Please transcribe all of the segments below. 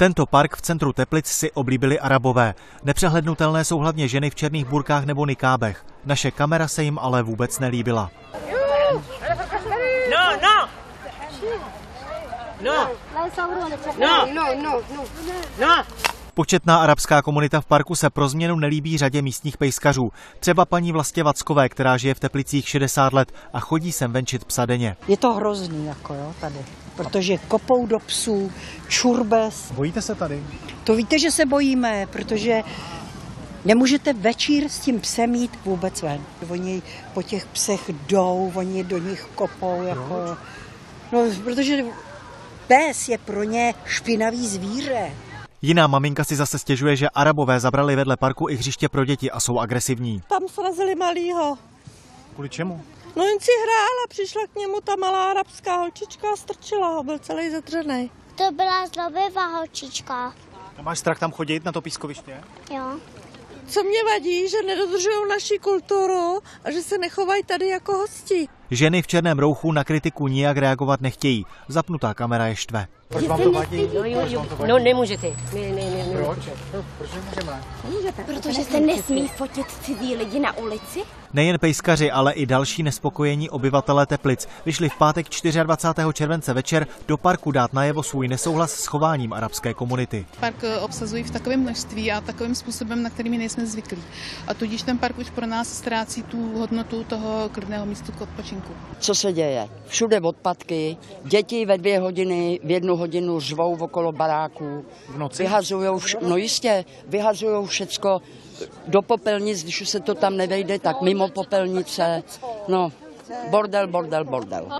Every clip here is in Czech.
Tento park v centru Teplic si oblíbili Arabové. Nepřehlednutelné jsou hlavně ženy v černých burkách nebo nikábech. Naše kamera se jim ale vůbec nelíbila. Početná arabská komunita v parku se pro změnu nelíbí řadě místních pejskařů. Třeba paní Vlastě Vackové, která žije v Teplicích 60 let a chodí sem venčit psa denně. Je to hrozný tady, protože kopou do psů, čurbes. Bojíte se tady? To víte, že se bojíme, protože nemůžete večír s tím psem jít vůbec ven. Oni po těch psech jdou, oni do nich kopou. Jako, no, protože pes je pro ně špinavý zvíře. Jiná maminka si zase stěžuje, že Arabové zabrali vedle parku i hřiště pro děti a jsou agresivní. Tam srazili malýho. Kvůli čemu? No jen si hrála, přišla k němu ta malá arabská holčička a strčila ho, byl celý zadřenej. To byla zlobivá holčička. A máš strach tam chodit na to pískoviště? Jo. Co mě vadí, že nedodržují naši kulturu a že se nechovají tady jako hosti. Ženy v černém rouchu na kritiku nijak reagovat nechtějí. Zapnutá kamera je štve. Proč vám to vadí? No nemůžete. Proč? Proč nemůžeme? Protože se nesmí fotit cizí lidi na ulici. Nejen pejskaři, ale i další nespokojení obyvatelé Teplic vyšli v pátek 24. července večer do parku dát najevo svůj nesouhlas s chováním arabské komunity. Park obsazují v takovém množství a takovým způsobem, na který my nejsme zvyklí. A tudíž ten park už pro nás ztrácí tu hodnotu toho klidného místa k odpočinku. Co se děje? Všude odpadky, děti ve 2 hodiny, v 1 hodinu řvou okolo baráků. V noci? Vyhazujou všecko do popelnic, když už se to tam nevejde, tak mimo popelnice. No, bordel.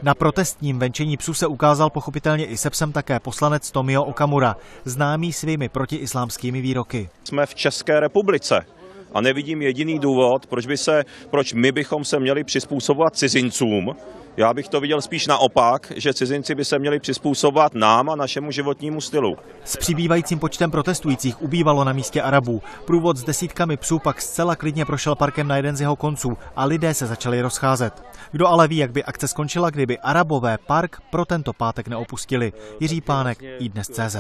Na protestním venčení psů se ukázal pochopitelně i se psem také poslanec Tomio Okamura, známý svými protiislámskými výroky. Jsme v České republice a nevidím jediný důvod, proč my bychom se měli přizpůsobovat cizincům. Já bych to viděl spíš naopak, že cizinci by se měli přizpůsobovat nám a našemu životnímu stylu. S přibývajícím počtem protestujících ubývalo na místě Arabů. Průvod s desítkami psů pak zcela klidně prošel parkem na jeden z jeho konců a lidé se začali rozcházet. Kdo ale ví, jak by akce skončila, kdyby Arabové park pro tento pátek neopustili. Jiří Pánek, iDnes.cz.